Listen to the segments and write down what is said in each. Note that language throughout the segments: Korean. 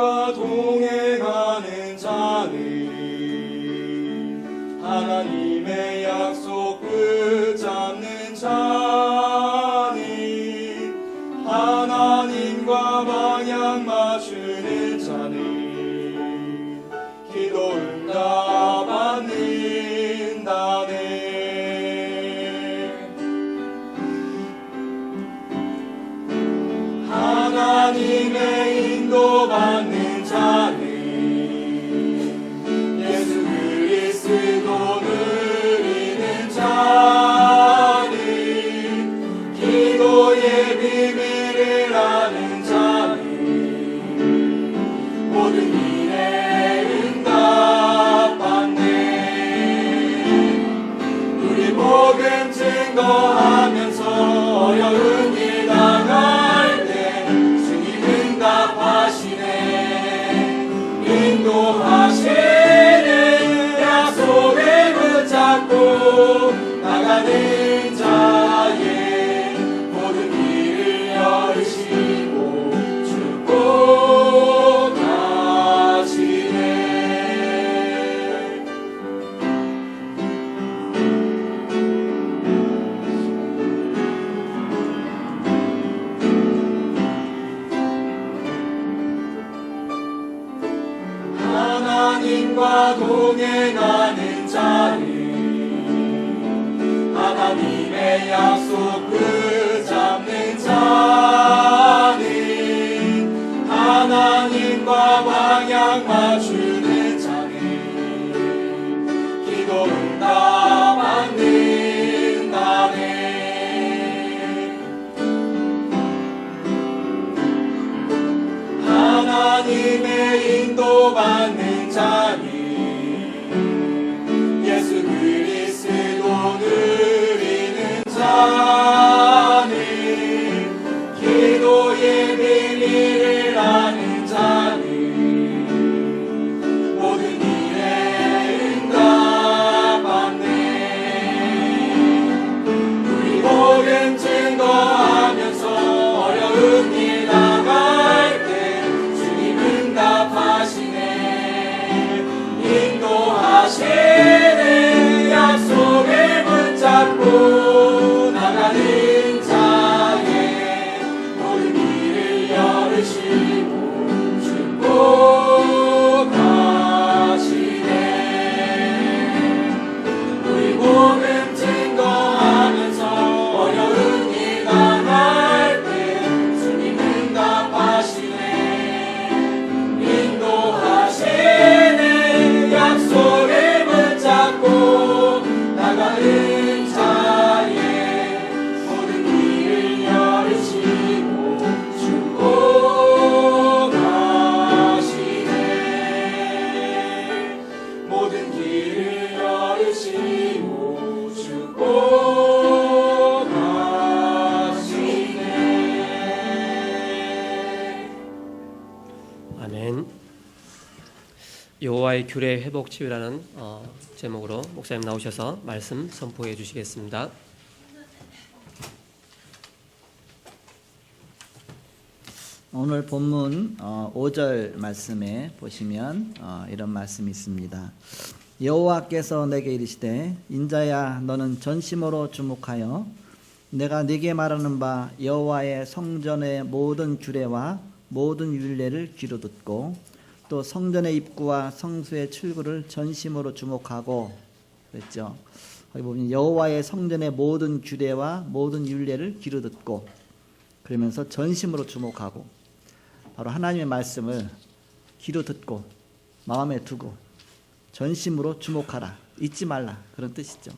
하나님과 동행하는 자는 하나님의 약속 붙잡는 자니 하나님과 방향 맞추는 자는 기도 응답 받는다네. 하나님의 인도 받는 자는 예수 그리스도 누리는 자는 기도의 비밀을 아는 자는 모든 일에 응답 받네. 우리 복음 증거하면서 어려운 일 당할 때 주님 응답하시네. 인도하시는 약속을 붙잡고 나가는 자의 모든 길을 열으시고 축복하시네. 하나님과 동행하는 자는 하나님의 약속 붙잡는 자는 하나님과 방향 맞추는 자는 기도 응답 받는다네. 하나님의 인도 받는 자는 예수 그리스도 누리는 자는 기도의 비밀을 아는 자는 모든 일에 응답 받네. 우리 복음 증거하면서 어려운 일 당할 때 주님 응답하시네. 인도하시는 약속을 붙잡고 나가는 자의 모든 길을 열으시고 축복하시네. 우리 복음 증거하면서 어려운 일 당할 때 주님 응답하시네. 인도하시는 약속을 붙잡고 나가는 자의 모든 길을 열으시고 축복하시네. 모든 길을 열으시고 축복하시네. 아멘. 여호와의 규례 회복 치유라는 제목으로 목사님 나오셔서 말씀 선포해 주시겠습니다. 오늘 본문 5절 말씀에 보시면 이런 말씀이 있습니다. 여호와께서 내게 이르시되 인자야 너는 전심으로 주목하여 내가 네게 말하는 바 여호와의 성전의 모든 규례와 모든 율례를 귀로 듣고 또 성전의 입구와 성수의 출구를 전심으로 주목하고 그랬죠. 거기 보면 여호와의 성전의 모든 규례와 모든 율례를 귀로 듣고 그러면서 전심으로 주목하고 바로 하나님의 말씀을 귀로 듣고 마음에 두고 전심으로 주목하라, 잊지 말라, 그런 뜻이죠.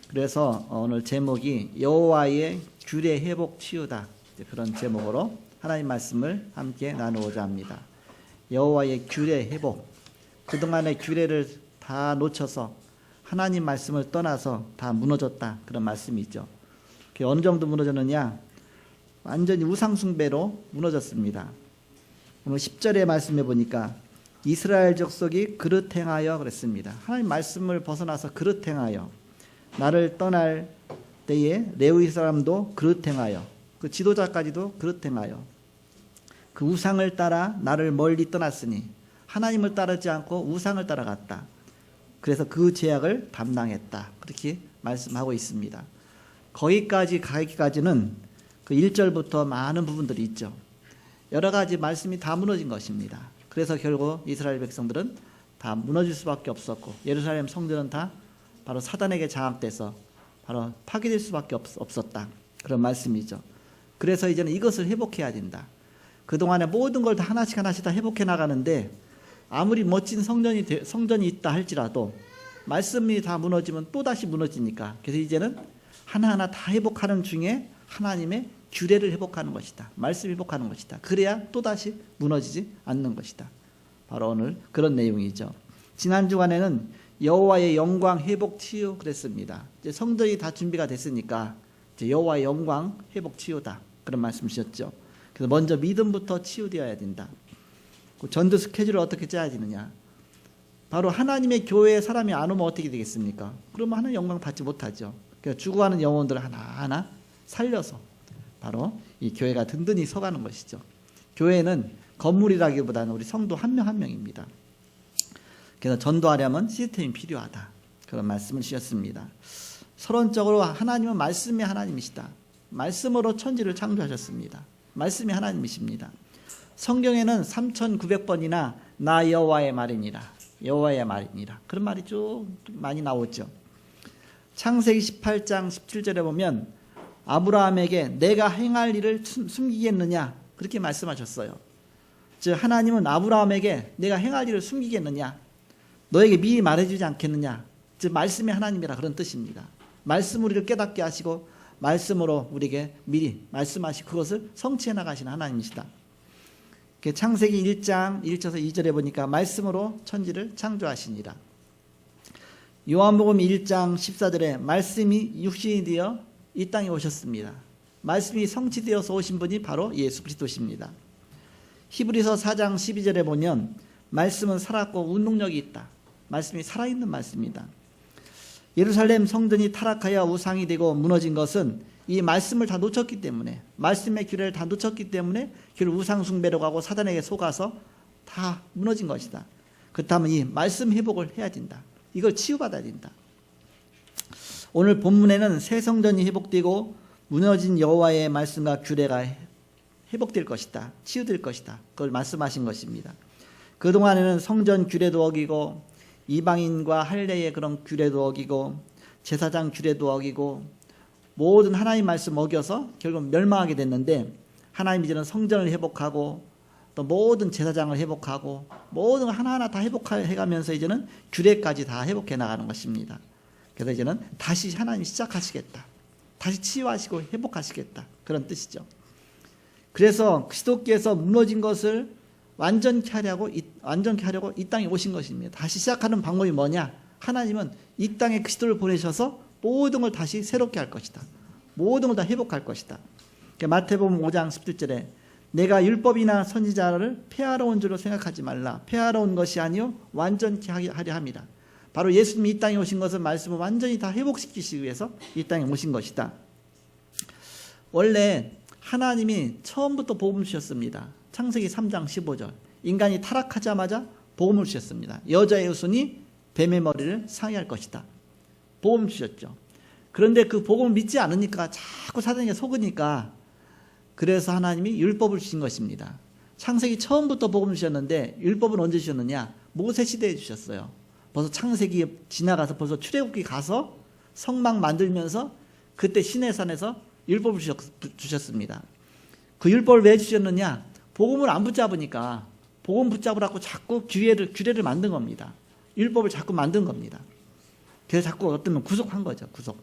그래서 오늘 제목이 여호와의 규례 회복 치유다, 그런 제목으로 하나님 말씀을 함께 나누고자 합니다. 여호와의 규례 회복, 그동안의 규례를 다 놓쳐서 하나님 말씀을 떠나서 다 무너졌다, 그런 말씀이죠. 그게 어느 정도 무너졌느냐, 완전히 우상숭배로 무너졌습니다. 오늘 10절의 말씀해 보니까 이스라엘 족속이 그릇 행하여 그랬습니다. 하나님 말씀을 벗어나서 그릇 행하여, 나를 떠날 때에 레위 사람도 그릇 행하여, 그 지도자까지도 그릇 행하여, 그 우상을 따라 나를 멀리 떠났으니 하나님을 따르지 않고 우상을 따라갔다. 그래서 그 죄악을 담당했다. 그렇게 말씀하고 있습니다. 거기까지 가기까지는 그 1절부터 많은 부분들이 있죠. 여러 가지 말씀이 다 무너진 것입니다. 그래서 결국 이스라엘 백성들은 다 무너질 수밖에 없었고 예루살렘 성전은 다 바로 사단에게 장악돼서 바로 파괴될 수밖에 없었다. 그런 말씀이죠. 그래서 이제는 이것을 회복해야 된다. 그동안에 모든 걸 다 하나씩 다 회복해 나가는데 아무리 멋진 성전이 있다 할지라도 말씀이 다 무너지면 또다시 무너지니까 그래서 이제는 하나하나 다 회복하는 중에 하나님의 규례를 회복하는 것이다. 말씀 회복하는 것이다. 그래야 또다시 무너지지 않는 것이다. 바로 오늘 그런 내용이죠. 지난 주간에는 여호와의 영광 회복 치유 그랬습니다. 이제 성전이 다 준비가 됐으니까 이제 여호와의 영광 회복 치유다. 그런 말씀 주셨죠. 그래서 먼저 믿음부터 치유되어야 된다. 그 전도 스케줄을 어떻게 짜야 되느냐. 바로 하나님의 교회에 사람이 안 오면 어떻게 되겠습니까? 그러면 하나님 영광 받지 못하죠. 그래서 죽어가는 영혼들을 하나하나 살려서 바로 이 교회가 든든히 서가는 것이죠. 교회는 건물이라기보다는 우리 성도 한 명 한 명입니다. 그래서 전도하려면 시스템이 필요하다. 그런 말씀을 주셨습니다. 서론적으로 하나님은 말씀의 하나님이시다. 말씀으로 천지를 창조하셨습니다. 말씀이 하나님이십니다. 성경에는 3,900번이나 나 여호와의 말이니라. 여호와의 말이니라. 그런 말이 쭉 많이 나오죠. 창세기 18장 17절에 보면 아브라함에게 내가 행할 일을 숨기겠느냐 그렇게 말씀하셨어요. 즉 하나님은 아브라함에게 내가 행할 일을 숨기겠느냐 너에게 미리 말해주지 않겠느냐 즉 말씀의 하나님이라 그런 뜻입니다. 말씀 우리를 깨닫게 하시고 말씀으로 우리에게 미리 말씀하시고 그것을 성취해 나가시는 하나님이시다. 창세기 1장 1절에서 2절에 보니까 말씀으로 천지를 창조하시니라. 요한복음 1장 14절에 말씀이 육신이 되어 이 땅에 오셨습니다. 말씀이 성취되어서 오신 분이 바로 예수 그리스도십니다. 히브리서 4장 12절에 보면 말씀은 살았고 운동력이 있다. 말씀이 살아있는 말씀입니다. 예루살렘 성전이 타락하여 우상이 되고 무너진 것은 이 말씀을 다 놓쳤기 때문에 말씀의 규례를 다 놓쳤기 때문에 결국 우상 숭배로 가고 사단에게 속아서 다 무너진 것이다. 그렇다면 이 말씀 회복을 해야 된다. 이걸 치유받아야 된다. 오늘 본문에는 새 성전이 회복되고 무너진 여호와의 말씀과 규례가 회복될 것이다. 치유될 것이다. 그걸 말씀하신 것입니다. 그동안에는 성전 규례도 어기고 이방인과 할례의 그런 규례도 어기고 제사장 규례도 어기고 모든 하나님 말씀 어겨서 결국 멸망하게 됐는데 하나님 이제는 성전을 회복하고 또 모든 제사장을 회복하고 모든 걸 하나하나 다 회복해가면서 이제는 규례까지 다 회복해 나가는 것입니다. 그래서 이제는 다시 하나님이 시작하시겠다. 다시 치유하시고 회복하시겠다. 그런 뜻이죠. 그래서 그리스도께서 무너진 것을 완전케 하려고 이 땅에 오신 것입니다. 다시 시작하는 방법이 뭐냐? 하나님은 이 땅에 그리스도를 보내셔서 모든 걸 다시 새롭게 할 것이다. 모든 걸 다 회복할 것이다. 마태복음 5장 17절에 내가 율법이나 선지자를 폐하러 온 줄로 생각하지 말라. 폐하러 온 것이 아니요 완전케 하려 함이라. 바로 예수님이 이 땅에 오신 것은 말씀을 완전히 다 회복시키시기 위해서 이 땅에 오신 것이다. 원래 하나님이 처음부터 복음을 주셨습니다. 창세기 3장 15절 인간이 타락하자마자 복음을 주셨습니다. 여자의 후손이 뱀의 머리를 상해할 것이다. 복음 주셨죠. 그런데 그 복음을 믿지 않으니까 자꾸 사단에게 속으니까 그래서 하나님이 율법을 주신 것입니다. 창세기 처음부터 복음을 주셨는데 율법은 언제 주셨느냐? 모세 시대에 주셨어요. 벌써 창세기 지나가서 벌써 출애굽기 가서 성막 만들면서 그때 시내산에서 율법을 주셨습니다. 그 율법을 왜 주셨느냐? 복음을 안 붙잡으니까 복음 붙잡으라고 자꾸 규례를 만든 겁니다. 율법을 자꾸 만든 겁니다. 그래서 자꾸 어떤 구속한 거죠. 구속.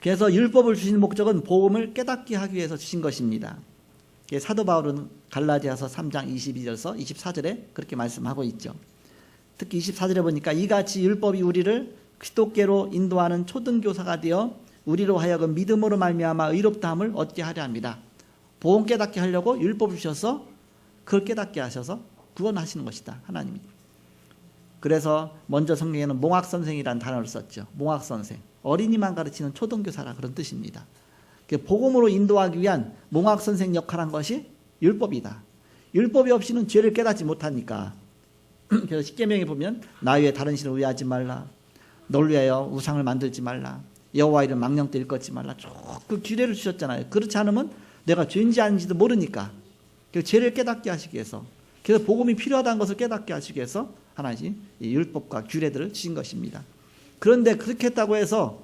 그래서 율법을 주신 목적은 복음을 깨닫게 하기 위해서 주신 것입니다. 사도 바울은 갈라디아서 3장 22절에서 24절에 그렇게 말씀하고 있죠. 특히 24절에 보니까 이같이 율법이 우리를 그리스도께로 인도하는 초등교사가 되어 우리로 하여금 믿음으로 말미암아 의롭다함을 얻게 하려 합니다. 복음 깨닫게 하려고 율법을 주셔서 그걸 깨닫게 하셔서 구원하시는 것이다. 하나님이. 그래서 먼저 성경에는 몽학선생이라는 단어를 썼죠. 몽학선생. 어린이만 가르치는 초등교사라 그런 뜻입니다. 복음으로 인도하기 위한 몽학 선생 역할한 것이 율법이다. 율법이 없이는 죄를 깨닫지 못하니까. 그래서 십계명에 보면 나 외에 다른 신을 의하지 말라. 널 위하여 우상을 만들지 말라. 여호와 이름 망령되 일컫지 말라. 쭉 그 규례를 주셨잖아요. 그렇지 않으면 내가 죄인지 아닌지도 모르니까. 그래서 죄를 깨닫게 하시기 위해서, 그래서 복음이 필요하다는 것을 깨닫게 하시기 위해서 하나님 이 율법과 규례들을 주신 것입니다. 그런데 그렇게 했다고 해서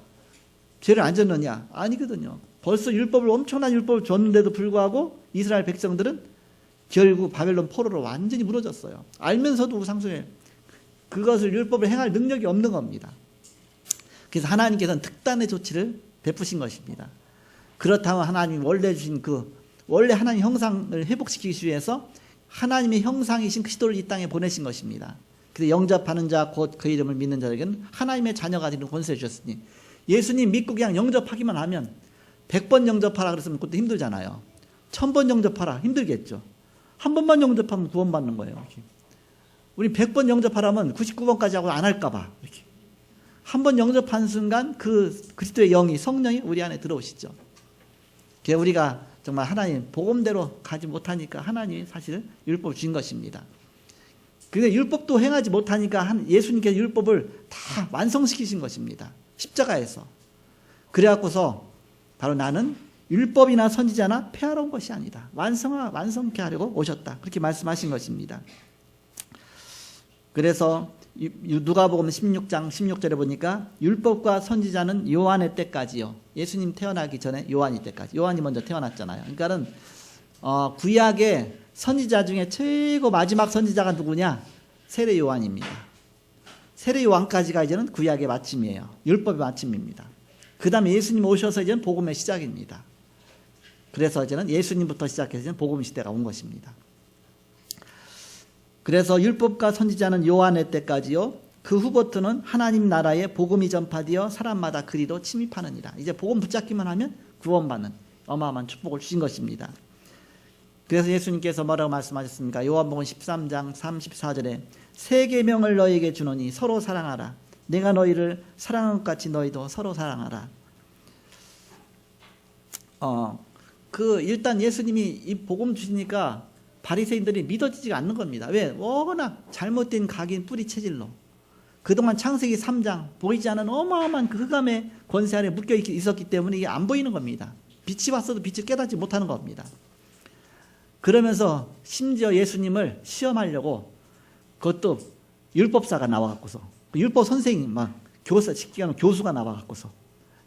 죄를 안 졌느냐? 아니거든요. 벌써 엄청난 율법을 줬는데도 불구하고 이스라엘 백성들은 결국 바벨론 포로로 완전히 무너졌어요. 알면서도 우상숭배, 그것을 율법을 행할 능력이 없는 겁니다. 그래서 하나님께서는 특단의 조치를 베푸신 것입니다. 그렇다면 하나님이 원래 주신 원래 하나님 형상을 회복시키기 위해서 하나님의 형상이신 그리스도를 이 땅에 보내신 것입니다. 그래서 영접하는 자 곧 그 이름을 믿는 자에게는 하나님의 자녀가 되는 권세를 주셨으니, 예수님 믿고 그냥 영접하기만 하면 100번 영접하라 그랬으면 그것도 힘들잖아요. 1000번 영접하라 힘들겠죠. 한 번만 영접하면 구원받는 거예요. 우리 100번 영접하라면 99번까지 하고 안 할까 봐. 한 번 영접한 순간 그 그리스도의 영이, 성령이 우리 안에 들어오시죠. 그래서 우리가 정말 하나님 복음대로 가지 못하니까 하나님이 사실 율법을 주신 것입니다. 근데 율법도 행하지 못하니까 예수님께서 율법을 다 완성시키신 것입니다. 십자가에서. 그래갖고서 바로 나는 율법이나 선지자나 폐하러 온 것이 아니다. 완성케 하려고 오셨다. 그렇게 말씀하신 것입니다. 그래서 누가복음 16장 16절에 보니까 율법과 선지자는 요한의 때까지요. 예수님 태어나기 전에 요한이 때까지. 요한이 먼저 태어났잖아요. 그러니까는 구약의 선지자 중에 최고 마지막 선지자가 누구냐? 세례 요한입니다. 세례 요한까지가 이제는 구약의 마침이에요. 율법의 마침입니다. 그 다음에 예수님 오셔서 이제는 복음의 시작입니다. 그래서 이제는 예수님부터 시작해서 이제는 복음 시대가 온 것입니다. 그래서 율법과 선지자는 요한의 때까지요. 그 후부터는 하나님 나라의 복음이 전파되어 사람마다 그리로 침입하느니라. 이제 복음 붙잡기만 하면 구원받는 어마어마한 축복을 주신 것입니다. 그래서 예수님께서 뭐라고 말씀하셨습니까? 요한복음 13장 34절에 새 계명을 너희에게 주노니 서로 사랑하라. 내가 너희를 사랑한 것 같이 너희도 서로 사랑하라. 일단 예수님이 이 복음 주시니까 바리새인들이 믿어지지가 않는 겁니다. 왜? 워낙 잘못된 각인 뿌리 체질로 그동안 창세기 3장 보이지 않은 어마어마한 그 흑암의 권세 아래 묶여 있었기 때문에 이게 안 보이는 겁니다. 빛이 왔어도 빛을 깨닫지 못하는 겁니다. 그러면서 심지어 예수님을 시험하려고 그것도 율법사가 나와갖고서 율법 선생님 막 교수가 나와갖고서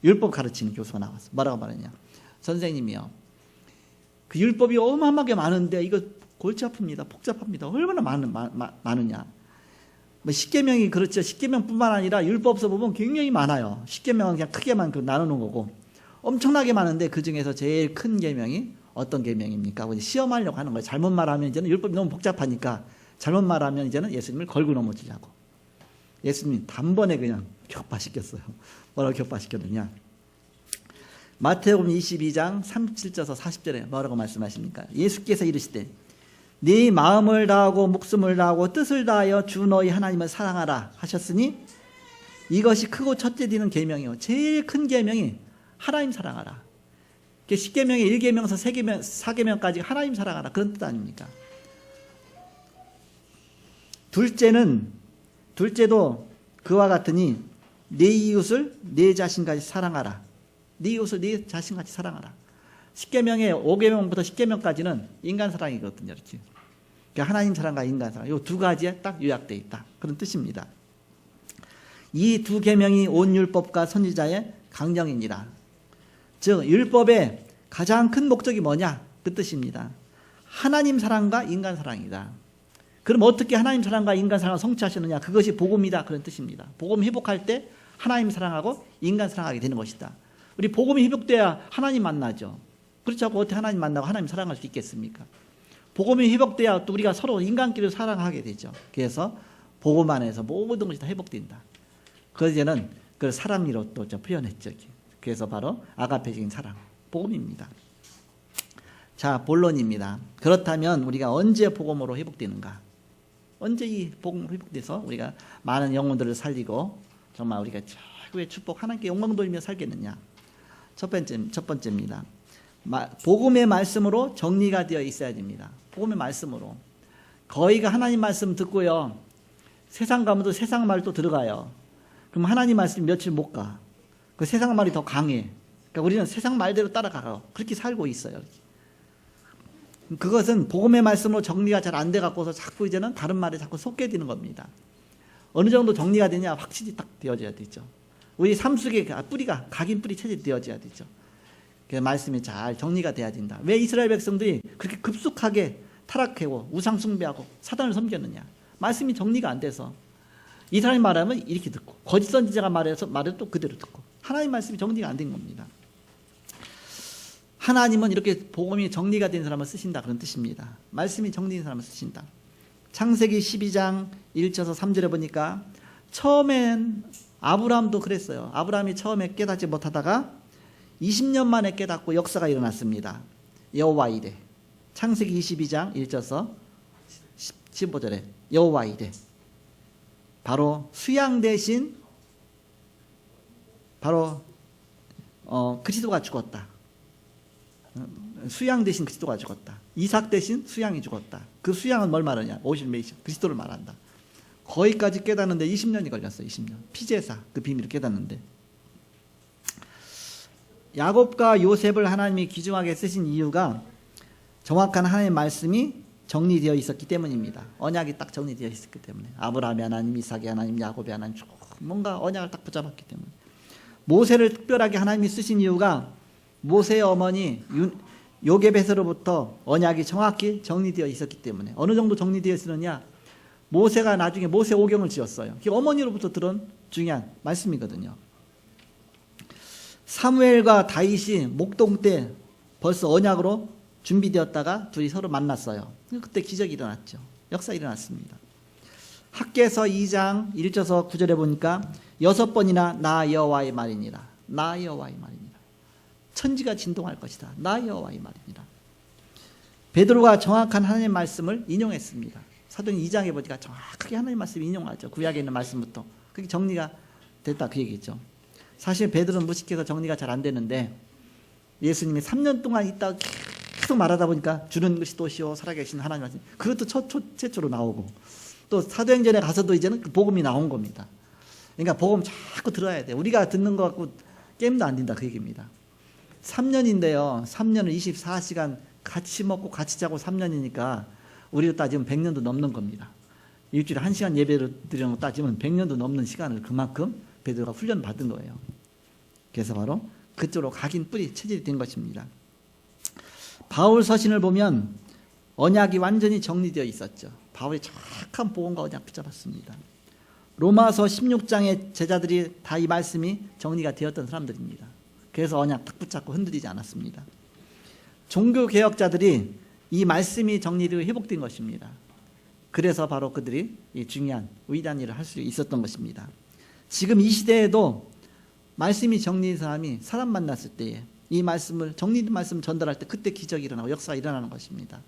율법 가르치는 교수가 나왔어. 뭐라고 말했냐? 선생님이요. 그 율법이 어마어마하게 많은데 이거 골치 아픕니다. 복잡합니다. 얼마나 많으냐. 뭐 십계명이 그렇죠. 십계명뿐만 아니라 율법서 보면 굉장히 많아요. 십계명은 그냥 크게만 나누는 거고 엄청나게 많은데 그 중에서 제일 큰 계명이 어떤 계명입니까? 시험하려고 하는 거예요. 잘못 말하면 이제는 율법이 너무 복잡하니까 잘못 말하면 이제는 예수님을 걸고 넘어지려고. 예수님 단번에 그냥 격파시켰어요. 뭐라고 격파시켰느냐? 마태복음 22장 37절에서 40절에 뭐라고 말씀하십니까? 예수께서 이르시되 네 마음을 다하고 목숨을 다하고 뜻을 다하여 주 너희 하나님을 사랑하라 하셨으니 이것이 크고 첫째 되는 계명이요. 제일 큰 계명이 하나님 사랑하라. 10계명의 1계명에서 3계명, 4계명까지 하나님 사랑하라. 그런 뜻 아닙니까? 둘째도 그와 같으니 네 이웃을 네 자신같이 사랑하라. 네 이웃을 네 자신같이 사랑하라. 10계명의 5계명부터 10계명까지는 인간 사랑이거든요. 이렇게. 그러니까 하나님 사랑과 인간 사랑. 이 두 가지에 딱 요약되어 있다. 그런 뜻입니다. 이 두 계명이 온 율법과 선지자의 강령이니라. 즉 율법의 가장 큰 목적이 뭐냐? 그 뜻입니다. 하나님 사랑과 인간 사랑이다. 그럼 어떻게 하나님 사랑과 인간 사랑을 성취하셨느냐? 그것이 복음이다. 그런 뜻입니다. 복음 회복할 때 하나님 사랑하고 인간 사랑하게 되는 것이다. 우리 복음이 회복돼야 하나님 만나죠. 그렇지 않고 어떻게 하나님 만나고 하나님 사랑할 수 있겠습니까? 복음이 회복돼야 또 우리가 서로 인간끼리 사랑하게 되죠. 그래서 복음 안에서 모든 것이 다 회복된다. 그래서 이제는 그 사랑으로 또 표현했죠. 그래서 바로 아가페적인 사랑, 복음입니다. 자, 본론입니다. 그렇다면 우리가 언제 복음으로 회복되는가? 언제 이 복음으로 회복돼서 우리가 많은 영혼들을 살리고 정말 우리가 최고의 축복 하나님께 영광 돌리며 살겠느냐? 첫 번째입니다. 복음의 말씀으로 정리가 되어 있어야 됩니다. 복음의 말씀으로. 거의가 하나님 말씀 듣고요. 세상 가면 또 세상 말도 들어가요. 그럼 하나님 말씀이 며칠 못 가. 그 세상 말이 더 강해. 그러니까 우리는 세상 말대로 따라가요. 그렇게 살고 있어요. 그것은 복음의 말씀으로 정리가 잘 안 돼 갖고서 자꾸 이제는 다른 말에 자꾸 속게 되는 겁니다. 어느 정도 정리가 되냐 확실히 딱 되어져야 되죠. 우리 삶 속에 뿌리가 각인 뿌리 체질이 되어져야 되죠. 그 말씀이 잘 정리가 돼야 된다. 왜 이스라엘 백성들이 그렇게 급속하게 타락하고 우상 숭배하고 사단을 섬겼느냐? 말씀이 정리가 안 돼서 이스라엘 말하면 이렇게 듣고 거짓 선지자가 말해도 또 그대로 듣고 하나님 말씀이 정리가 안 된 겁니다. 하나님은 이렇게 복음이 정리가 된 사람을 쓰신다 그런 뜻입니다. 말씀이 정리된 사람을 쓰신다. 창세기 12장 1절에서 3절에 보니까 처음엔 아브라함도 그랬어요. 아브라함이 처음에 깨닫지 못하다가 20년 만에 깨닫고 역사가 일어났습니다. 여호와 이래. 창세기 22장 1절에서 15절에 여호와 이래. 바로 수양 대신 바로 그리스도가 죽었다. 수양 대신 그리스도가 죽었다. 이삭 대신 수양이 죽었다. 그 수양은 뭘 말하냐? 오실 메시아 그리스도를 말한다. 거기까지 깨닫는데 20년이 걸렸어요. 20년. 피제사 그 비밀을 깨닫는데. 야곱과 요셉을 하나님이 귀중하게 쓰신 이유가 정확한 하나님의 말씀이 정리되어 있었기 때문입니다. 언약이 딱 정리되어 있었기 때문에. 아브라함의 하나님, 이삭의 하나님, 야곱의 하나님 뭔가 언약을 딱 붙잡았기 때문에. 모세를 특별하게 하나님이 쓰신 이유가 모세의 어머니 요게벳으로부터 언약이 정확히 정리되어 있었기 때문에. 어느 정도 정리되어 있었느냐? 모세가 나중에 모세 오경을 지었어요. 그게 어머니로부터 들은 중요한 말씀이거든요. 사무엘과 다윗이 목동 때 벌써 언약으로 준비되었다가 둘이 서로 만났어요. 그때 기적이 일어났죠. 역사 일어났습니다. 학개서 2장 1절에서 9절에 보니까 6번이나 나 여호와의 말이니라. 나 여호와의 말이니라. 천지가 진동할 것이다. 나 여호와의 말이니라. 베드로가 정확한 하나님의 말씀을 인용했습니다. 사도행 2장에 보니까 정확하게 하나님의 말씀을 인용하죠. 구약에 있는 말씀부터. 그게 정리가 됐다 그 얘기죠. 사실 베드로는 무식해서 정리가 잘 안 되는데 예수님이 3년 동안 있다가 계속 말하다 보니까 주는 것이 또시오 살아계신 하나님 말씀 그것도 최초로 나오고 또 사도행전에 가서도 이제는 그 복음이 나온 겁니다. 그러니까 복음 자꾸 들어야 돼. 우리가 듣는 거 갖고 게임도 안 된다 그 얘기입니다. 3년인데요. 3년을 24시간 같이 먹고 같이 자고 3년이니까 우리로 따지면 100년도 넘는 겁니다. 일주일에 1시간 예배를 드리는 거 따지면 100년도 넘는 시간을 그만큼 베드로가 훈련 받은 거예요. 그래서 바로 그쪽으로 각인 뿌리 체질이 된 것입니다. 바울 서신을 보면 언약이 완전히 정리되어 있었죠. 바울이 정확한 복음과 언약 붙잡았습니다. 로마서 16장의 제자들이 다 이 말씀이 정리가 되었던 사람들입니다. 그래서 언약 딱 붙잡고 흔들리지 않았습니다. 종교개혁자들이 이 말씀이 정리되고 회복된 것입니다. 그래서 바로 그들이 이 중요한 위대한 일을 할 수 있었던 것입니다. 지금 이 시대에도 말씀이 정리된 사람이 사람 만났을 때에 이 말씀을 정리된 말씀을 전달할 때 그때 기적이 일어나고 역사가 일어나는 것입니다.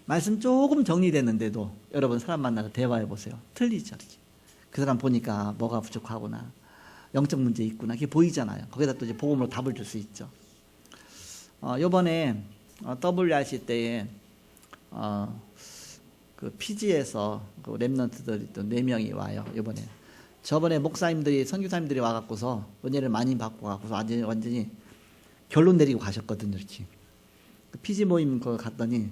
말씀 조금 정리됐는데도 여러분 사람 만나서 대화해 보세요. 틀리죠. 그 사람 보니까 뭐가 부족하구나. 영적 문제 있구나. 그게 보이잖아요. 거기다 또 이제 복음으로 답을 줄 수 있죠. 요번에 WRC 때에 그 피지에서 그 랩런트들이 또 4명이 와요. 요번에. 저번에 목사님들이 선교사님들이 와갖고서 은혜를 많이 받고 가고서 완전히 결론 내리고 가셨거든요. 이렇게. 그 피지 모임 거 갔더니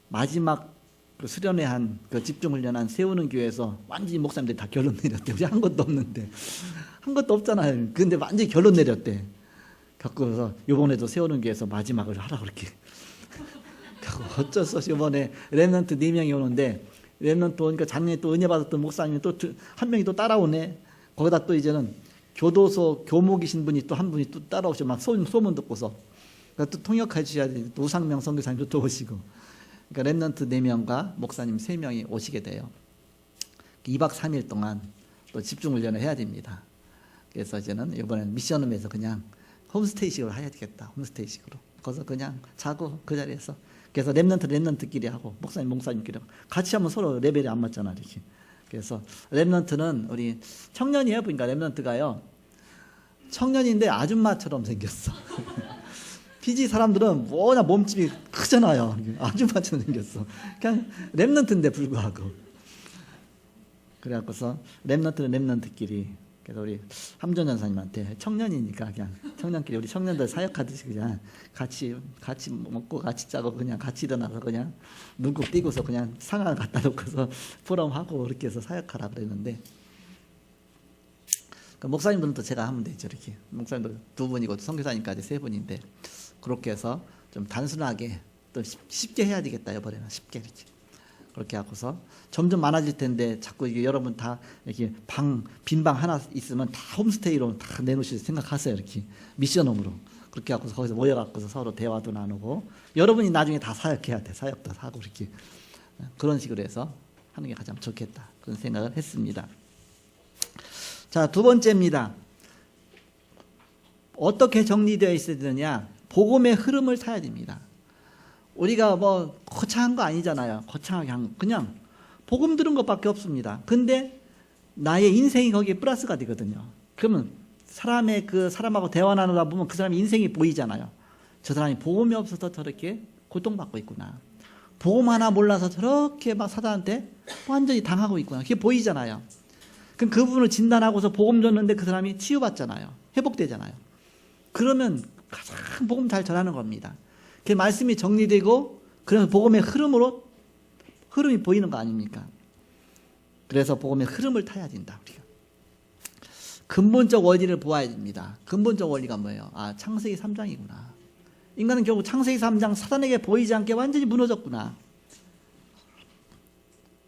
마지막 그 수련회 한 그 집중훈련한 세우는 교회에서 완전히 목사님들이 다 결론 내렸대. 우리 한 것도 없는데 한 것도 없잖아요. 근데 완전히 결론 내렸대. 겪어서 요번에도 세우는 교회에서 마지막을 하라 그렇게. 어쩔 수 없이 이번에 랩런트 4명이 오는데 랩런트 오니까 작년에 또 은혜 받았던 목사님이 또 한 명이 또 따라오네. 거기다 또 이제는 교도소 교목이신 분이 또 한 분이 또 따라오셔 막 소문 듣고서 그러니까 또 통역해 주셔야 돼. 또 우상명 선교사님도 또 오시고. 그러니까 랩런트 4명과 목사님 3명이 오시게 돼요. 2박 3일 동안 또 집중훈련을 해야 됩니다. 그래서 이제는 이번에는 미션홈에서 그냥 홈스테이식으로 해야 되겠다. 홈스테이식으로. 거기서 그냥 자고 그 자리에서. 그래서 랩런트끼리 하고 목사님끼리 하고 같이 하면 서로 레벨이 안 맞잖아. 이렇게. 그래서 랩런트는 우리 청년이에요. 그러니까 랩런트가요. 청년인데 아줌마처럼 생겼어. 피지 사람들은 뭐냐 몸집이 크잖아요. 아줌마처럼 생겼어. 그냥 랩런트인데 불구하고. 그래갖고서 랩런트는 랩런트끼리, 그래서 우리 함전 전사님한테 청년이니까 그냥 청년끼리 우리 청년들 사역하듯이 그냥 같이 먹고 같이 짜고 그냥 같이 일어나서 그냥 눈곱 띄고서 그냥 상황 갖다 놓고서 포럼하고 그렇게 해서 사역하라 그랬는데, 그러니까 목사님들은 또 제가 하면 되죠. 이렇게 목사님들 2분이고 선교사님까지 3분인데 그렇게 해서 좀 단순하게 또 쉽게 해야 되겠다 이번에는 쉽게 이렇게 그렇게 하고서 점점 많아질 텐데 자꾸 이게 여러분 다 이렇게 빈 방 하나 있으면 다 홈스테이로 다 내놓으실 생각하세요. 이렇게 미션홈으로 그렇게 하고서 거기서 모여갖고서 서로 대화도 나누고 여러분이 나중에 다 사역해야 돼. 사역도 하고 이렇게 그런 식으로 해서 하는 게 가장 좋겠다 그런 생각을 했습니다. 자, 2번째입니다. 어떻게 정리되어 있어야 되느냐? 복음의 흐름을 타야 됩니다. 우리가 뭐 거창한 거 아니잖아요. 거창하게 그냥 복음 들은 것밖에 없습니다. 근데 나의 인생이 거기에 플러스가 되거든요. 그러면 사람하고 대화 나누다 보면 그 사람의 인생이 보이잖아요. 저 사람이 복음이 없어서 저렇게 고통받고 있구나. 복음 하나 몰라서 저렇게 막 사단한테 완전히 당하고 있구나. 그게 보이잖아요. 그럼 그 부분을 진단하고서 복음 줬는데 그 사람이 치유받잖아요. 회복되잖아요. 그러면 가장 복음 잘 전하는 겁니다. 그 말씀이 정리되고 그래서 복음의 흐름이 보이는 거 아닙니까? 그래서 복음의 흐름을 타야 된다. 우리가 근본적 원리를 보아야 됩니다. 근본적 원리가 뭐예요? 창세기 3장이구나. 인간은 결국 창세기 3장 사단에게 보이지 않게 완전히 무너졌구나.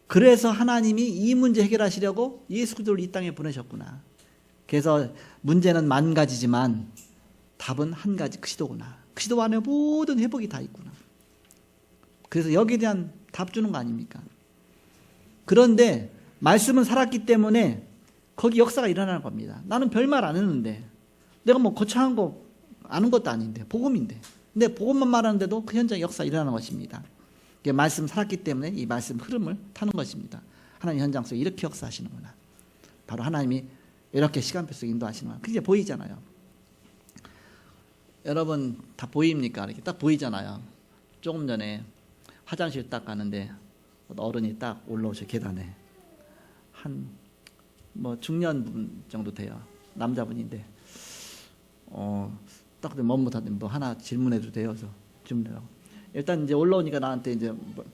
그래서 하나님이 이 문제 해결하시려고 예수 그리스도를 이 땅에 보내셨구나. 그래서 문제는 10,000가지지만 답은 한 가지, 그 시도구나. 그 시도 안에 모든 회복이 다 있구나. 그래서 여기에 대한 답 주는 거 아닙니까? 그런데 말씀은 살았기 때문에 거기 역사가 일어나는 겁니다. 나는 별말 안 했는데 내가 뭐 거창한 거 아는 것도 아닌데 복음인데 근데 복음만 말하는데도 그 현장에 역사가 일어나는 것입니다. 말씀 살았기 때문에 이 말씀 흐름을 타는 것입니다. 하나님 현장 속에 이렇게 역사하시는구나. 바로 하나님이 이렇게 시간표 속에 인도하시는구나. 그게 보이잖아요. 여러분 다 보입니까? 이렇게 딱 보이잖아요. 조금 전에 화장실 딱 가는데 어른이 딱 올라오셔 계단에 뭐 중년분 정도 돼요. 남자분인데 딱 머뭇하더니 뭐 하나 질문해도 돼요? 그래서 질문해라고. 일단 이제 올라오니까 나한테 이제 뭐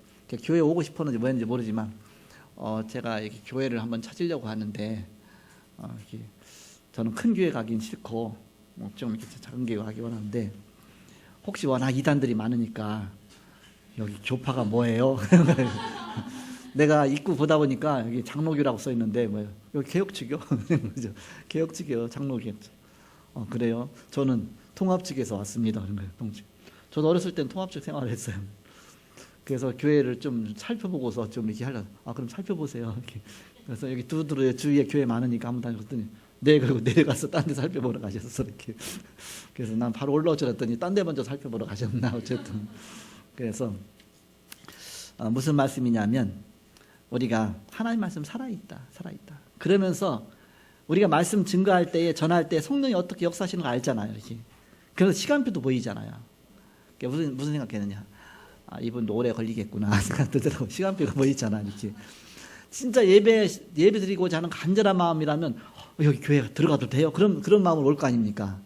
교회 오고 싶었는지 뭐였는지 모르지만 제가 이렇게 교회를 한번 찾으려고 하는데 이렇게 저는 큰 교회 가긴 싫고 뭐 좀 이렇게 작은 교회 가기 원하는데 혹시 워낙 이단들이 많으니까 여기 교파가 뭐예요? 내가 입구 보다 보니까 여기 장로교라고 써 있는데 뭐예요? 여기 개혁주교? 개혁주교 장로교. 그래요? 저는 통합측에서 왔습니다. 그런 거예요. 저도 어렸을 땐 통합측 생활을 했어요. 그래서 교회를 좀 살펴보고서 좀 이렇게 하려고. 그럼 살펴보세요. 이렇게. 그래서 여기 두드러 주위에 교회 많으니까 한번 다녔더니 네, 그리고 내려가서 딴 데 살펴보러 가셨어. 이렇게. 그래서 난 바로 올라오자 했더니 딴 데 먼저 살펴보러 가셨나. 어쨌든. 그래서 무슨 말씀이냐면 우리가 하나님 말씀 살아있다. 그러면서 우리가 말씀 증거할 때에 전할 때 성령이 어떻게 역사하시는 거 알잖아요. 이렇게. 그래서 시간표도 보이잖아요. 무슨 생각했느냐? 이분도 오래 걸리겠구나 생각 들더라고. 시간표가 보이잖아. 이렇게. 진짜 예배 드리고자 하는 간절한 마음이라면 여기 교회 들어가도 돼요? 그런 마음으로 올 거 아닙니까?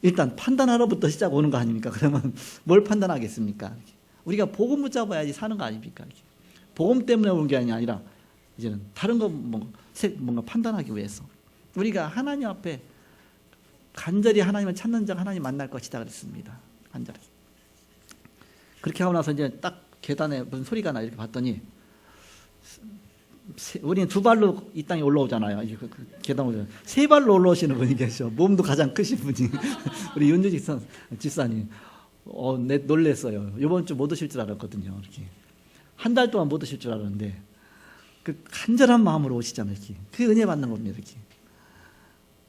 일단 판단하러부터 시작 오는 거 아닙니까? 그러면 뭘 판단하겠습니까? 이렇게. 우리가 복음 붙잡아야지 사는 거 아닙니까? 이렇게. 복음 때문에 오는 게 아니라 이제는 다른 거 뭔가 판단하기 위해서 우리가 하나님 앞에 간절히 하나님을 찾는 자 하나님 만날 것이다 그랬습니다. 간절히. 그렇게 하고 나서 이제 딱 계단에 무슨 소리가 나 이렇게 봤더니 우리는 2발로 이 땅에 올라오잖아요. 그 계단 오잖아요. 3발로 올라오시는 분이 계셔. 몸도 가장 크신 분이 우리 윤주직 집사님. 놀랬어요. 이번 주 못 오실 줄 알았거든요. 이렇게 한 달 동안 못 오실 줄 알았는데 그 간절한 마음으로 오시잖아요. 이렇게 그 은혜 받는 겁니다. 이렇게.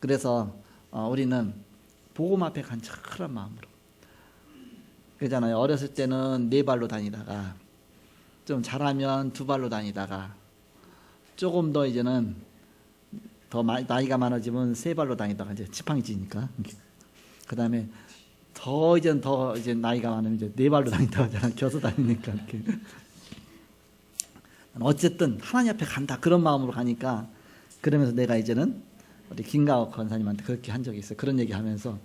그래서 우리는 복음 앞에 간절한 마음으로. 그러잖아요. 어렸을 때는 4발로 다니다가 좀 잘하면 2발로 다니다가 조금 더 이제는 더 나이가 많아지면 세 발로 다니다가 이제 지팡이 지니까. 그다음에 더 이제 나이가 많으면 이제 네 발로 다니다가 겨서 다니니까 이렇게. 어쨌든 하나님 앞에 간다 그런 마음으로 가니까 그러면서 내가 이제는 우리 김가옥 권사님한테 그렇게 한 적이 있어요. 그런 얘기하면서